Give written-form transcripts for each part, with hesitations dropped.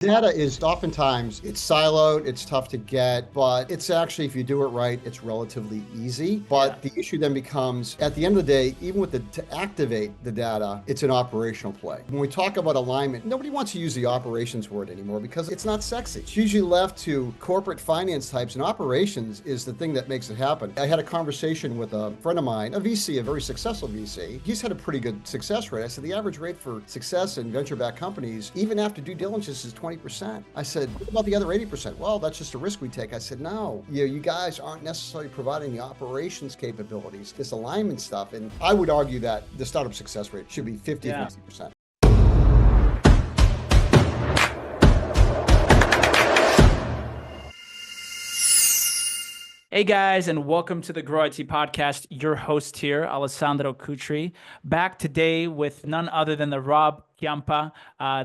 Data is oftentimes it's siloed, it's tough to get, but it's actually, if you do it right, it's relatively easy. Yeah. But the issue then becomes, at the end of the day, even with to activate the data, it's an operational play. When we talk about alignment, nobody wants to use the operations word anymore because it's not sexy. It's usually left to corporate finance types, and operations is the thing that makes it happen. I had a conversation with a friend of mine, a VC, a very successful VC. He's had a pretty good success rate. I said the average rate for success in venture-backed companies, even after due diligence, is 20%. I said, what about the other 80%? Well, that's just a risk we take. I said, no, you guys aren't necessarily providing the operations capabilities, this alignment stuff. And I would argue that the startup success rate should be 50, Yeah. 60%. Hey guys, and welcome to the Grow IT podcast. Your host here, Alessandro Cutri, back today with none other than the Rob Ciampa,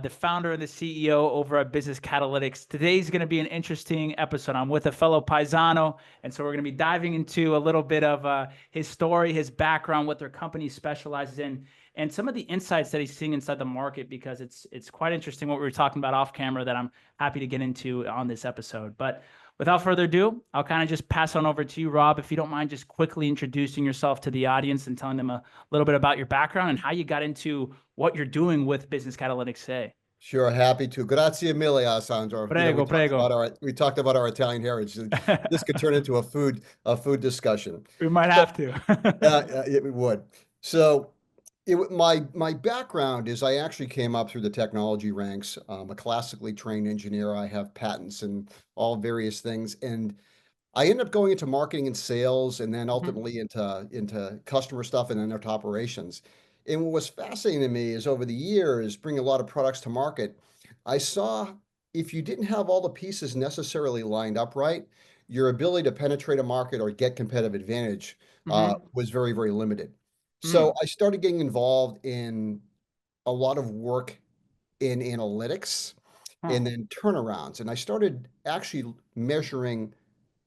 the founder and the CEO over at Business Catalytics. Today's going to be an interesting episode. I'm with a fellow paisano, and so we're going to be diving into a little bit of his story, his background, what their company specializes in, and some of the insights that he's seeing inside the market, because it's quite interesting what we were talking about off camera that I'm happy to get into on this episode. But without further ado, I'll kind of just pass on over to you, Rob, if you don't mind just quickly introducing yourself to the audience and telling them a little bit about your background and how you got into what you're doing with Business Catalytics today. Sure, happy to. Grazie mille, Alessandro. Prego, prego. We talked about our Italian heritage. This could turn into a food discussion. We might So, have to. it would. So, my background is I actually came up through the technology ranks. I'm a classically trained engineer. I have patents and all various things, and I ended up going into marketing and sales, and then Mhm, ultimately into customer stuff and then into operations. And what was fascinating to me is over the years, bringing a lot of products to market, I saw if you didn't have all the pieces necessarily lined up right, your ability to penetrate a market or get competitive advantage mhm, was very, very limited. So mm, I started getting involved in a lot of work in analytics huh, and then turnarounds. And I started actually measuring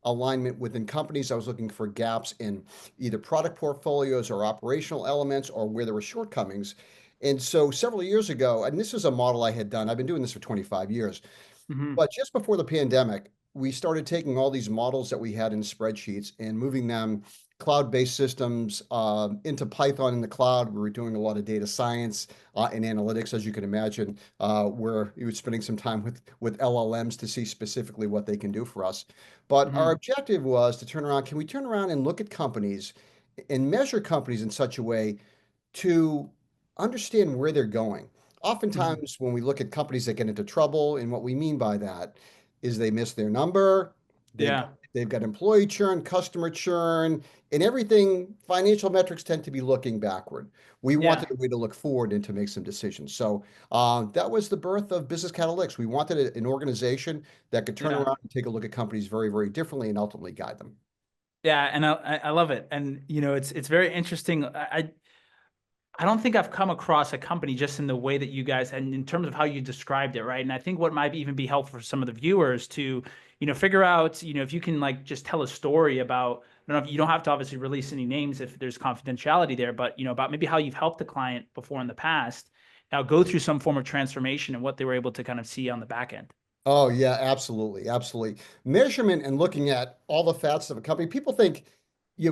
alignment within companies. I was looking for gaps in either product portfolios or operational elements or where there were shortcomings. And so several years ago, and this is a model I had done, I've been doing this for 25 years, mhm, but just before the pandemic, we started taking all these models that we had in spreadsheets and moving them cloud-based systems into Python in the cloud. We were doing a lot of data science and analytics, as you can imagine, where we were spending some time with LLMs to see specifically what they can do for us. But our mhm, objective was to turn around, can we turn around and look at companies and measure companies in such a way to understand where they're going? mhm. Oftentimes, when we look at companies that get into trouble, and what we mean by that is they miss their number, they've got, Yeah, they've got employee churn, customer churn, and everything. Financial metrics tend to be looking backward. We yeah, wanted a way to look forward and to make some decisions. So that was the birth of Business Catalytics. We wanted an organization that could turn yeah. around and take a look at companies very, very differently and ultimately guide them. Yeah, and I love it. And it's very interesting. I don't think I've come across a company just in the way that you guys, and in terms of how you described it, right? And I think what might even be helpful for some of the viewers to, figure out, if you can like just tell a story about, I don't know if you don't have to obviously release any names if there's confidentiality there, but about maybe how you've helped the client before in the past, now go through some form of transformation and what they were able to kind of see on the back end. Oh yeah, absolutely, absolutely. Measurement and looking at all the facets of a company. People think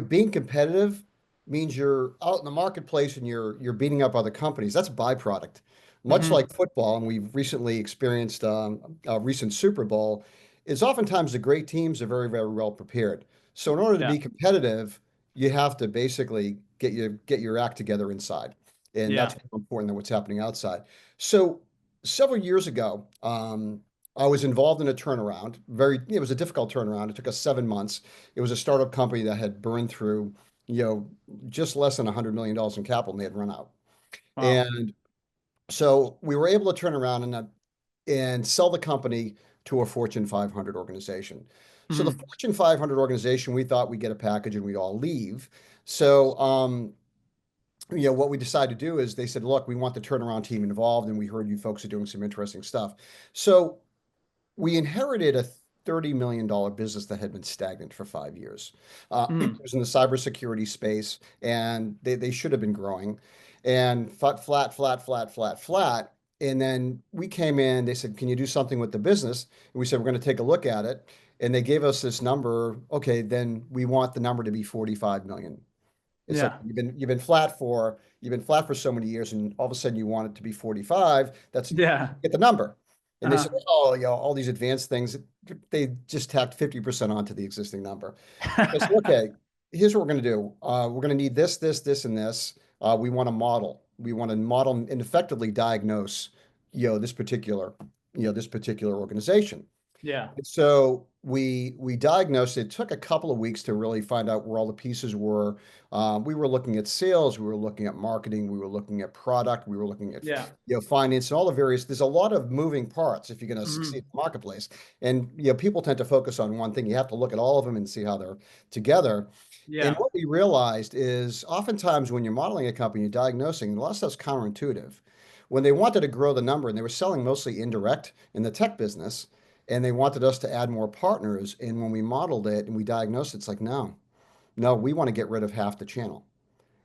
being competitive means you're out in the marketplace and you're beating up other companies. That's a byproduct. Much Hmm. like football, and we've recently experienced a recent Super Bowl, is oftentimes the great teams are very, very well prepared. So in order to Yeah. be competitive, you have to basically get your act together inside, and that's Yeah. more important than what's happening outside. So several years ago, I was involved in a turnaround. It was a difficult turnaround. It took us 7 months. It was a startup company that had burned through, you know, just less than $100 million in capital, and they had run out. Wow. And so we were able to turn around and sell the company to a Fortune 500 organization. So the Hmm. Fortune 500 organization, we thought we'd get a package and we'd all leave. So, what we decided to do is they said, look, we want the turnaround team involved, and we heard you folks are doing some interesting stuff. So we inherited a $30 million business that had been stagnant for 5 years. It Hmm. was in the cybersecurity space, and they should have been growing, and flat, flat, flat, flat, flat. And then we came in, they said, can you do something with the business? And we said, we're going to take a look at it. And they gave us this number. Okay, then we want the number to be 45 million. It's like Yeah. you've been flat for so many years, and all of a sudden you want it to be 45. That's Yeah. get the number. And they said, Uh-huh. oh, all these advanced things, they just tacked 50% onto the existing number. I said, okay, here's what we're going to do. We're going to need this, this, this, and this. We want to model. We want to model and effectively diagnose, this particular organization. Yeah. So we diagnosed it. It took a couple of weeks to really find out where all the pieces were. We were looking at sales, we were looking at marketing, we were looking at product, we were looking at Yeah. finance and all the various. There's a lot of moving parts if you're going to succeed Mhm. in the marketplace. And people tend to focus on one thing. You have to look at all of them and see how they're together. And Yeah. what we realized is oftentimes when you're modeling a company, you're diagnosing, a lot of stuff's counterintuitive. When they wanted to grow the number, and they were selling mostly indirect in the tech business, and they wanted us to add more partners. And when we modeled it and we diagnosed it, it's like, no, no, we want to get rid of half the channel.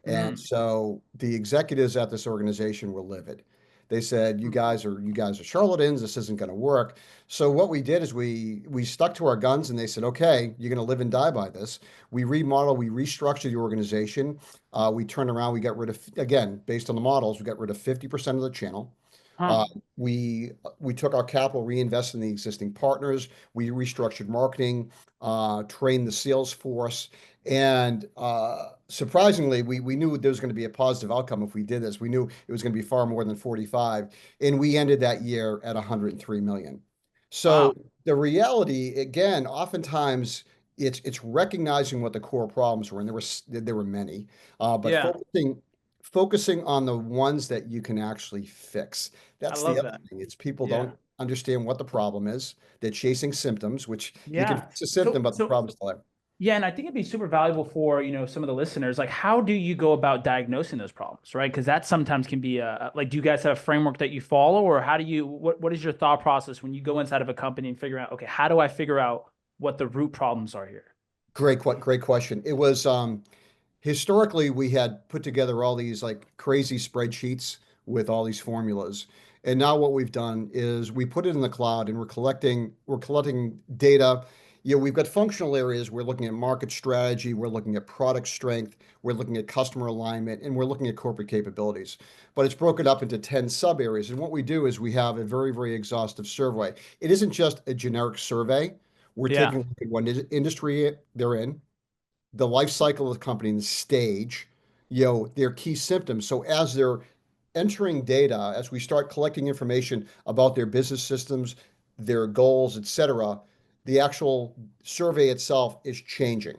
And Mhm. so the executives at this organization were livid. They said, you guys are charlatans. This isn't going to work. So what we did is we stuck to our guns, and they said, okay, you're going to live and die by this. We remodeled, we restructured the organization. We turned around, we got rid of, again, based on the models, we got rid of 50% of the channel. Huh. Uh, we took our capital, reinvested in the existing partners. We restructured marketing, trained the sales force, and surprisingly, we knew there was going to be a positive outcome if we did this. We knew it was going to be far more than 45, and we ended that year at 103 million. So Wow. the reality, again, oftentimes it's recognizing what the core problems were, and there were many, but Yeah. focusing on the ones that you can actually fix. I That's the love other that. thing. It's people Yeah. don't understand what the problem is. They're chasing symptoms, which you can Yeah. fix a symptom, So, but the so problem's still there. yeah, and I think it'd be super valuable for, some of the listeners. Like, how do you go about diagnosing those problems, right? Because that sometimes can be like, do you guys have a framework that you follow, or what is your thought process when you go inside of a company and figure out, okay, how do I figure out what the root problems are here? Great question. It was historically we had put together all these like crazy spreadsheets with all these formulas. And now what we've done is we put it in the cloud, and we're collecting data. We've got functional areas. We're looking at market strategy, we're looking at product strength, we're looking at customer alignment, and we're looking at corporate capabilities. But it's broken up into 10 sub areas. And what we do is we have a very, very exhaustive survey. It isn't just a generic survey. We're Yeah. taking a look at what industry they're in, the life cycle of the company, and the stage, their key symptoms. So as they're entering data, as we start collecting information about their business systems, their goals, et cetera, the actual survey itself is changing,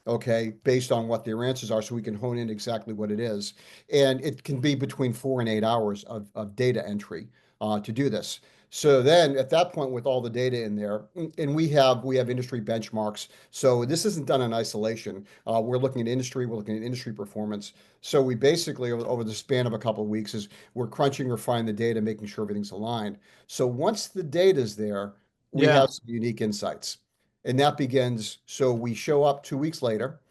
okay, based on what their answers are, so we can hone in exactly what it is. And it can be between 4 and 8 hours of data entry to do this. So then at that point, with all the data in there, and we have industry benchmarks. So this isn't done in isolation. We're looking at industry, we're looking at industry performance. So we basically, over the span of a couple of weeks, is we're crunching, refining the data, making sure everything's aligned. So once the data's there, we Yeah. have some unique insights. And that begins, so we show up 2 weeks later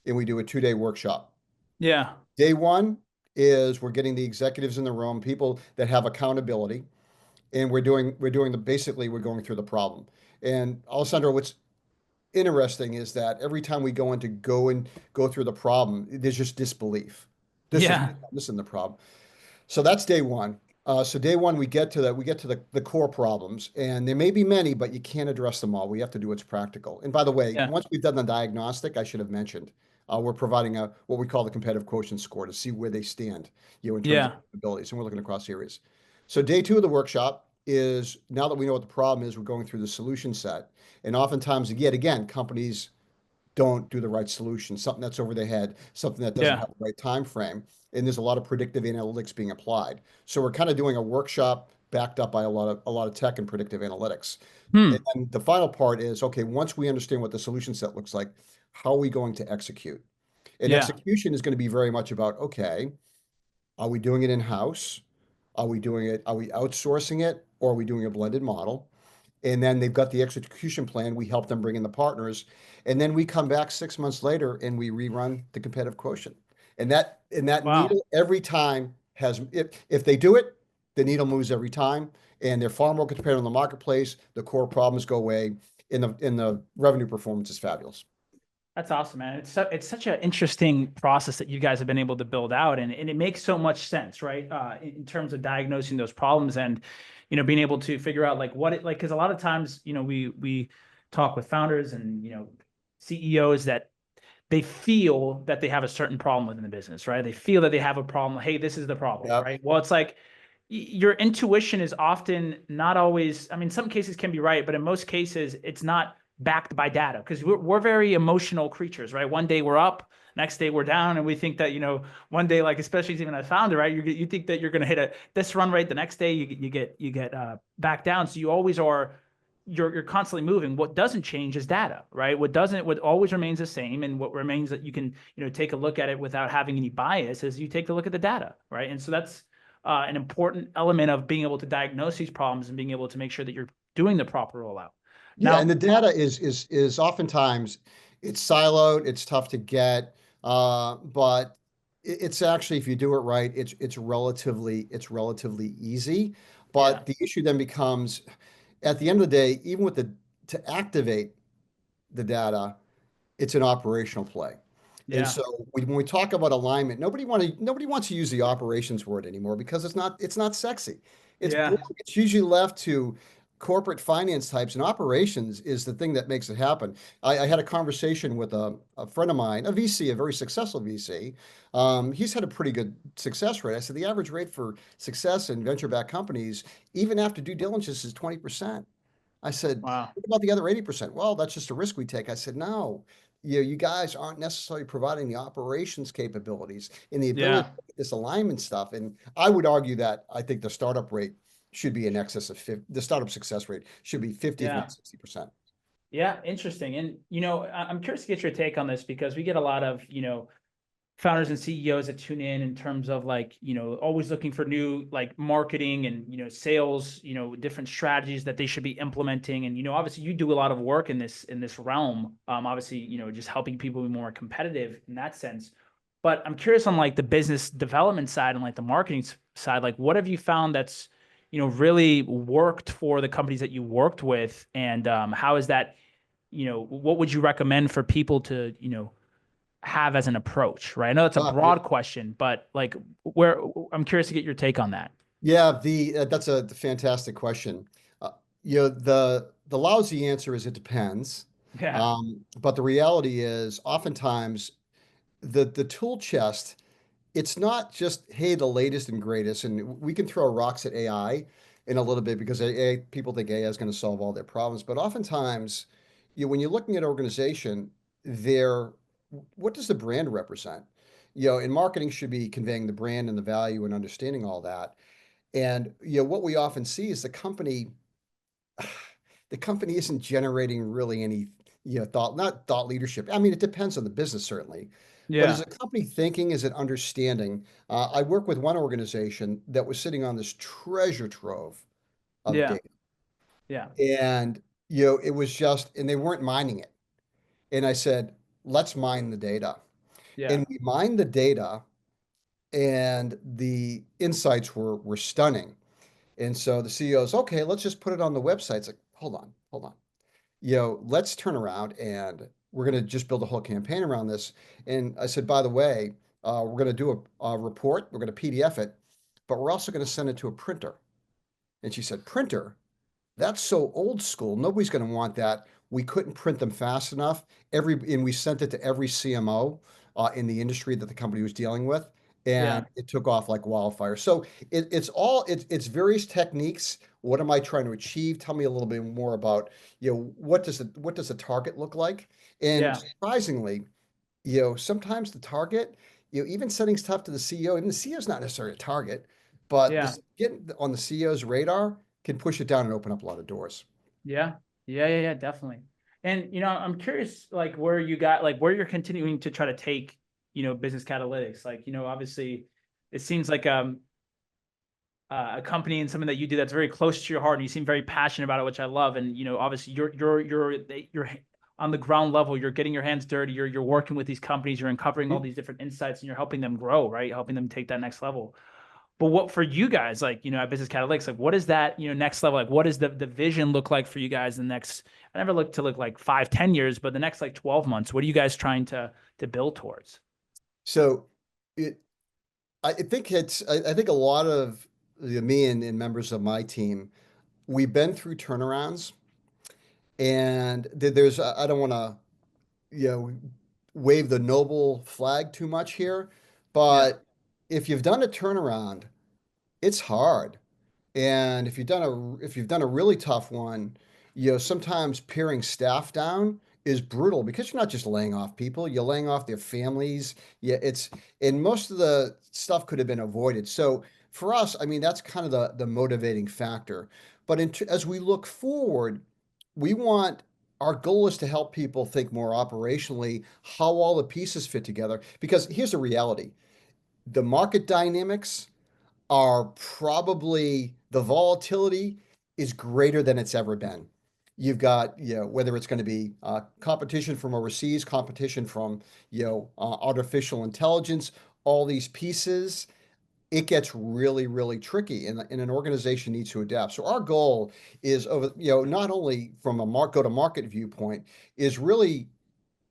and we do a 2-day workshop. Yeah. Day one is we're getting the executives in the room, people that have accountability, and we're going through the problem. And Alessandro, what's interesting is that every time we go through the problem, there's just disbelief. Yeah. This isn't the problem. So that's day one. So day one, we get to the core problems, and there may be many, but you can't address them all. We have to do what's practical. And by the way, Yeah. once we've done the diagnostic, I should have mentioned, we're providing what we call the competitive quotient score to see where they stand, in terms of Yeah. abilities, and we're looking across areas. So day two of the workshop is, now that we know what the problem is, we're going through the solution set, and oftentimes, yet again, companies don't do the right solution, something that's over their head, something that doesn't Yeah. have the right time frame. And there's a lot of predictive analytics being applied. So we're kind of doing a workshop backed up by a lot of tech and predictive analytics. And Hmm. then the final part is, okay, once we understand what the solution set looks like, how are we going to execute? And Yeah. execution is going to be very much about, okay, are we doing it in-house? Are we outsourcing it, or are we doing a blended model? And then they've got the execution plan. We help them bring in the partners. And then we come back 6 months later and we rerun the competitive quotient. And that Wow. needle every time has, if they do it, the needle moves every time, and they're far more competitive in the marketplace. The core problems go away, and the revenue performance is fabulous. That's awesome, man. It's such an interesting process that you guys have been able to build out, and it makes so much sense, right? In terms of diagnosing those problems and, being able to figure out like what it like, because a lot of times, we talk with founders and CEOs that they feel that they have a certain problem within the business, right? They feel that they have a problem. Hey, this is the problem, Yep. right? Well, it's like your intuition is often not always, I mean, some cases can be right, but in most cases, it's not backed by data because we're very emotional creatures, right? One day we're up, next day we're down, and we think that, one day, like, especially even as a founder, right? You think that you're going to hit this run rate, the next day you get back down. So you always are, you're constantly moving. What doesn't change is data, right? What always remains the same, and what remains that you can, take a look at it without having any bias is you take a look at the data, right? And so that's an important element of being able to diagnose these problems and being able to make sure that you're doing the proper rollout. Yeah, and Now, the data is oftentimes it's siloed, it's tough to get, but it's actually, if you do it right, it's relatively easy. yeah, But the issue then becomes, at the end of the day, even with the to activate the data, it's an operational play. And yeah, so when we talk about alignment, nobody wants to use the operations word anymore because it's not sexy. It's boring. yeah, It's usually left to corporate finance types, and operations is the thing that makes it happen. I had a conversation with a friend of mine, a VC, a very successful VC. He's had a pretty good success rate. I said the average rate for success in venture-backed companies, even after due diligence, is 20%. I said, wow, what about the other 80%? Well, that's just a risk we take. I said, no, you guys aren't necessarily providing the operations capabilities and the ability yeah, to get this alignment stuff. And I would argue that I think the startup rate should be in excess of 50, the startup success rate should be 50, if yeah. not 60%. Yeah, interesting. And I'm curious to get your take on this because we get a lot of founders and CEOs that tune in terms of like always looking for new like marketing and sales, different strategies that they should be implementing. And obviously you do a lot of work in this realm. Obviously just helping people be more competitive in that sense. But I'm curious on like the business development side and like the marketing side, like what have you found that's really worked for the companies that you worked with, and how is that, what would you recommend for people to have as an approach, right? I know it's a Uh, broad question, but like where I'm curious to get your take on that. yeah, that's a fantastic question. Uh, the lousy answer is it depends. Yeah, But the reality is oftentimes the tool chest, it's not just, hey, the latest and greatest, and we can throw rocks at AI in a little bit because people think AI is going to solve all their problems. But oftentimes, when you're looking at an organization, what does the brand represent? And marketing should be conveying the brand and the value and understanding all that. And what we often see is the company isn't generating really any not thought leadership. I mean, it depends on the business certainly, but is yeah, a company thinking, is it understanding? I work with one organization that was sitting on this treasure trove of yeah, data, yeah, and it was just, and they weren't mining it. And I said, let's mine the data. yeah, And we mined the data, and the insights were stunning. And so the CEO's, okay, let's just put it on the website. It's like, hold on, hold on. Let's turn around and we're going to just build a whole campaign around this. And I said, by the way, we're going to do a report. We're going to PDF it, but we're also going to send it to a printer. And she said, printer? That's so old school. Nobody's going to want that. We couldn't print them fast enough. And we sent it to every CMO in the industry that the company was dealing with, yeah, and it took off like wildfire. So it's various techniques. What am I trying to achieve? Tell me a little bit more about what does the target look like? And yeah, surprisingly, sometimes the target, even setting stuff to the CEO, even the CEO is not necessarily a target, but yeah, this getting on the CEO's radar can push it down and open up a lot of doors. yeah, yeah, definitely. And I'm curious, like where you're continuing to try to take, business catalytics. Like, obviously, it seems like a company and something that you do that's very close to your heart, and you seem very passionate about it, which I love. And obviously, you're on the ground level. You're getting your hands dirty. You're working with these companies. You're uncovering all these different insights, and you're helping them grow, right? Helping them take that next level. But what for you guys, like, at Business Catalytics, like what is that, next level? Like what does the vision look like for you guys in the next, I never look to look like 5, 10 years, but the next like 12 months, what are you guys trying to build towards? So it, I think I think a lot of me and members of my team, we've been through turnarounds, and there's, I don't want to, you know, wave the noble flag too much here, Yeah. but if you've done a turnaround, it's hard. And if you've done a really tough one, sometimes paring staff down is brutal because you're not just laying off people, you're laying off their families. Yeah, and most of the stuff could have been avoided. So for us, I mean, that's kind of the motivating factor. But as we look forward, we want our goal is to help people think more operationally how all the pieces fit together. Because here's the reality: the market dynamics are probably the volatility is greater than it's ever been. You've got, whether it's going to be competition from overseas, competition from, artificial intelligence, all these pieces, it gets really, really tricky, and an organization needs to adapt. So our goal is over, not only from a go-to-market viewpoint, is really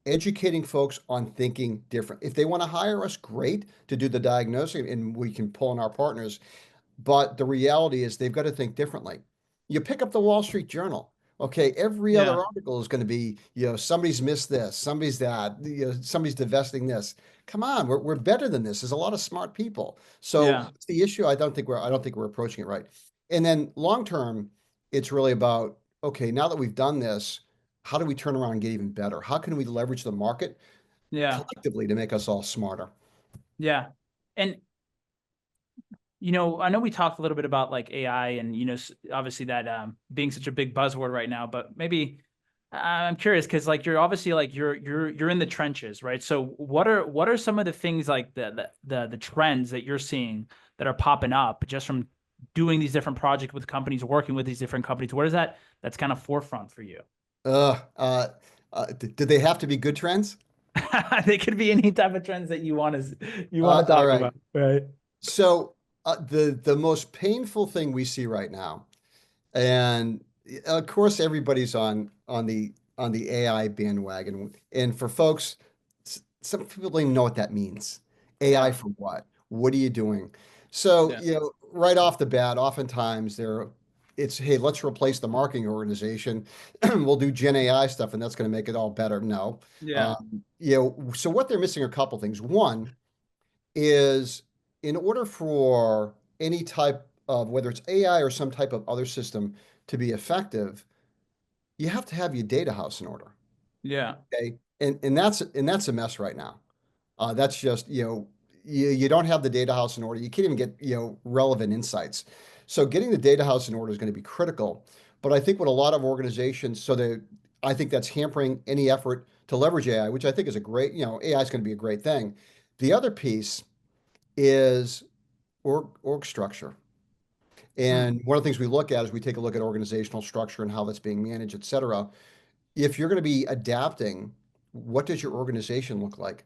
educating folks on thinking different. If they want to hire us, great, to do the diagnosing, and we can pull in our partners. But the reality is they've got to think differently. You pick up the Wall Street Journal. Okay, every other Yeah. article is going to be, somebody's missed this, somebody's that, somebody's divesting this. Come on, we're better than this. There's a lot of smart people. So Yeah. what's the issue? I don't think we're approaching it right. And then long term, it's really about, okay, now that we've done this, how do we turn around and get even better? How can we leverage the market Yeah. collectively to make us all smarter? Yeah. And I know we talked a little bit about like AI and, obviously that being such a big buzzword right now, but maybe I'm curious because like you're obviously like you're in the trenches, right? So what are some of the things like the trends that you're seeing that are popping up just from doing these different projects with companies, working with these different companies? What is that's kind of forefront for you? Uh, uh, did they have to be good trends? They could be any type of trends that you want to All talk right. about, right? So the most painful thing we see right now, and of course everybody's on the AI bandwagon, and for folks, some people don't even know what that means. AI Yeah. for what? What are you doing? So Yeah. right off the bat, oftentimes it's, hey, let's replace the marketing organization. We'll do Gen AI stuff, and that's going to make it all better. No, Yeah. so what they're missing are a couple things. One is, in order for any type of, whether it's AI or some type of other system to be effective, you have to have your data house in order. Yeah. Okay. And that's a mess right now. That's just, you don't have the data house in order. You can't even get, relevant insights. So getting the data house in order is going to be critical. But I think what a lot of organizations, I think that's hampering any effort to leverage AI, which I think is a great, AI is going to be a great thing. The other piece is org structure. Hmm. And one of the things we look at is we take a look at organizational structure and how that's being managed, et cetera. If you're going to be adapting, what does your organization look like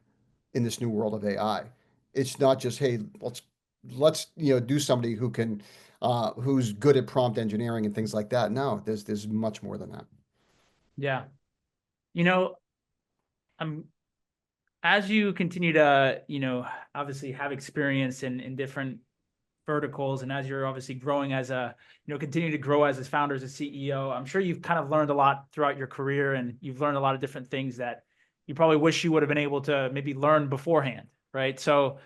in this new world of AI? It's not just, hey, let's do somebody who's good at prompt engineering and things like that. No, there's much more than that. Yeah. You know, I'm as you continue to, obviously have experience in different verticals, and as you're obviously growing as continue to grow as founder, as a CEO, I'm sure you've kind of learned a lot throughout your career, and you've learned a lot of different things that you probably wish you would have been able to maybe learn beforehand, right? So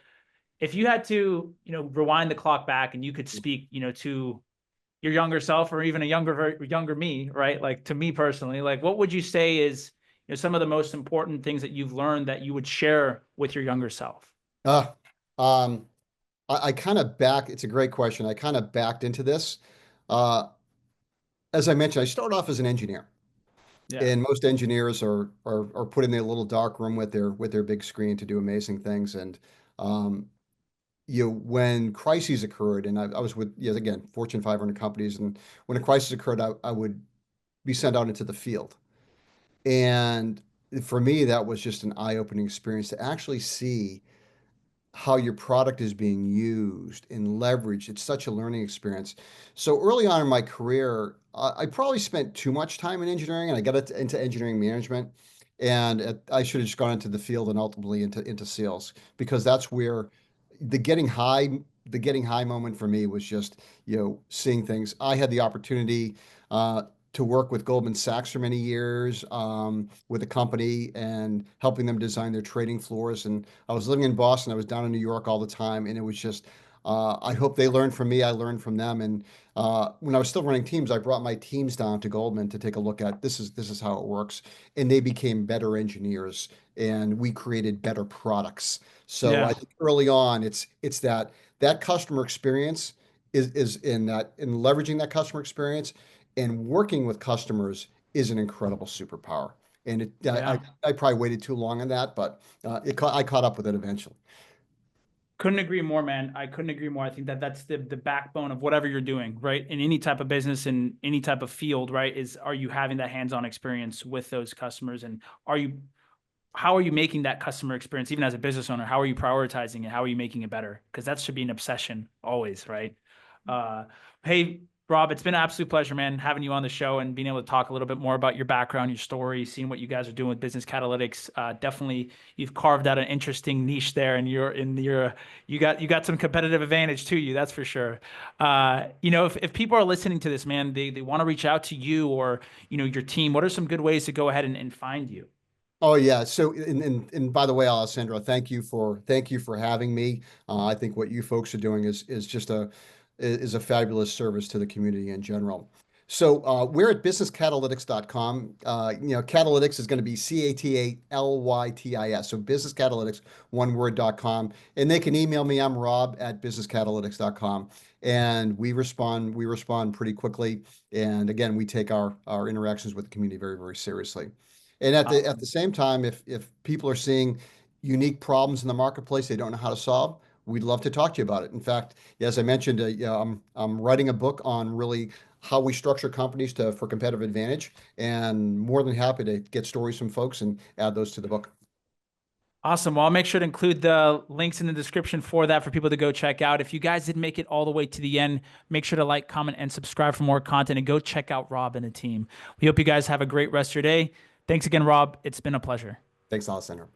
if you had to, rewind the clock back and you could speak, to your younger self or even a younger me, right? Like to me personally, like what would you say is, some of the most important things that you've learned that you would share with your younger self? Uh, um, I kind of it's a great question. I kind of backed into this. Uh, as I mentioned, I started off as an engineer. Yeah. And most engineers are put in their little dark room with their big screen to do amazing things. And um, when crises occurred, and I was with, again, Fortune 500 companies, and when a crisis occurred, I would be sent out into the field. And for me, that was just an eye-opening experience to actually see how your product is being used and leveraged. It's such a learning experience. So early on in my career, I probably spent too much time in engineering, and I got into engineering management. And I should have just gone into the field and ultimately into sales, because that's where the getting high the getting high moment for me was just, seeing things. I had the opportunity to work with Goldman Sachs for many years, with a company and helping them design their trading floors. And I was living in Boston. I was down in New York all the time, and it was just. I hope they learned from me. I learned from them. And when I was still running teams, I brought my teams down to Goldman to take a look at this is how it works, and they became better engineers, and we created better products. So I Yeah. think early on, it's that customer experience is in leveraging that customer experience and working with customers is an incredible superpower. And Yeah. I probably waited too long on that, but I caught up with it eventually. Couldn't agree more, man. I couldn't agree more. I think that that's the backbone of whatever you're doing, right? In any type of business, in any type of field, right? Is, are you having that hands-on experience with those customers, and how are you making that customer experience, even as a business owner? How are you prioritizing it? How are you making it better? Because that should be an obsession always, right? Uh, hey, Rob, it's been an absolute pleasure, man, having you on the show and being able to talk a little bit more about your background, your story, seeing what you guys are doing with Business Catalytics. Definitely, you've carved out an interesting niche there, and you got some competitive advantage to you, that's for sure. If people are listening to this, man, they want to reach out to you or your team. What are some good ways to go ahead and find you? Oh yeah. So and by the way, Alessandro, thank you for having me. I think what you folks are doing is just a fabulous service to the community in general. So we're at businesscatalytics.com. Catalytics is going to be Catalytis. So Business Catalytics, one word.com. And they can email me. I'm Rob at businesscatalytics.com. And we respond pretty quickly. And again, we take our interactions with the community very, very seriously. And at the same time, if people are seeing unique problems in the marketplace they don't know how to solve, we'd love to talk to you about it. In fact, as I mentioned, I'm writing a book on really how we structure companies for competitive advantage, and more than happy to get stories from folks and add those to the book. Awesome. Well, I'll make sure to include the links in the description for that for people to go check out. If you guys didn't make it all the way to the end, make sure to like, comment, and subscribe for more content, and go check out Rob and the team. We hope you guys have a great rest of your day. Thanks again, Rob. It's been a pleasure. Thanks, Alessandro.